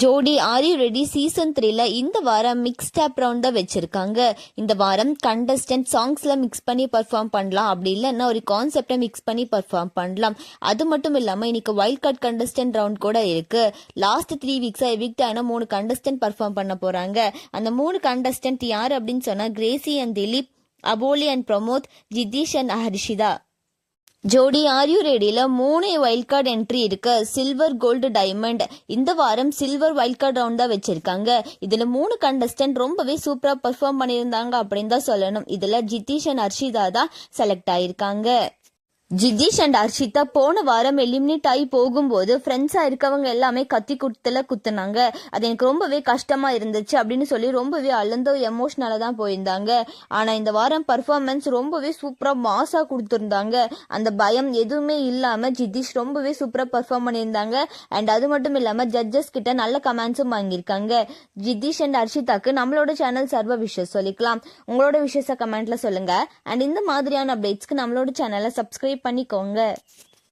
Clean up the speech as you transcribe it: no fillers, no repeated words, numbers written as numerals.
ஜோடி are you ready season 3ல இந்த வாரம் மிக்ஸ் டேப் ரவுண்ட் தான் வச்சிருக்காங்க. இந்த வாரம் கண்டஸ்டன்ட் சாங்ஸ்ல மிக்ஸ் பண்ணி பர்ஃபார்ம் பண்ணலாம், அப்படி இல்லைன்னா ஒரு கான்செப்டை மிக்ஸ் பண்ணி பர்ஃபார்ம் பண்ணலாம். அது மட்டும் இல்லாம இன்னைக்கு வைல்ட் கார்ட் கண்டஸ்டன்ட் ரவுண்ட் கூட இருக்கு. லாஸ்ட் 3 வீக்ஸா எவிக்ட் ஆன 3 கண்டஸ்டன்ட் பர்ஃபார்ம் பண்ண போறாங்க. அந்த 3 கண்டஸ்டன்ட் யார் அப்படின்னு சொன்னா Gracy and Dileep, Aboli and Pramod, Jithesh and Harshitha. Jodi are you ரெடியில் 3 வைல்ட் கார்டு என்ட்ரி இருக்கு. Silver, gold, diamond. இந்த வாரம் சில்வர் வைல்ட் கார்டு ரவுண்ட் தான் வச்சிருக்காங்க. இதுல 3 கண்டஸ்டன்ட் ரொம்பவே சூப்பரா பெர்ஃபார்ம் பண்ணியிருந்தாங்க அப்படின்னு தான் சொல்லணும். இதுல ஜிதீஷ் அண்ட் ஹர்ஷிதா தான் செலக்ட் ஆயிருக்காங்க. ஜிதீஷ் அண்ட் ஹர்ஷிதா போன வாரம் எலிமினேட் ஆகி போகும்போது ஃப்ரெண்ட்ஸா இருக்கவங்க எல்லாமே கத்தி குத்துனாங்க. அது எனக்கு ரொம்பவே கஷ்டமா இருந்துச்சு அப்படின்னு சொல்லி ரொம்பவே அழுந்த எமோஷனலா தான் போயிருந்தாங்க. ஆனா இந்த வாரம் பர்ஃபார்மன்ஸ் ரொம்பவே சூப்பரா மாசா கொடுத்துருந்தாங்க. அந்த பயம் எதுவுமே இல்லாம ஜிதீஷ் ரொம்பவே சூப்பரா பர்ஃபார்ம் பண்ணியிருந்தாங்க. அண்ட் அது மட்டும் இல்லாம ஜட்ஜஸ் கிட்ட நல்ல கமெண்ட்ஸும் வாங்கியிருக்காங்க. ஜிதீஷ் அண்ட் ஹர்ஷிதாக்கு நம்மளோட சேனல் சர்வ விஷஸ் சொல்லிக்கலாம். உங்களோட விஷயத்தை கமெண்ட்ல சொல்லுங்க. அண்ட் இந்த மாதிரியான அப்டேட்ஸ்க்கு நம்மளோட சேனலை சப்ஸ்கிரைப் பண்ணிக்கோங்க.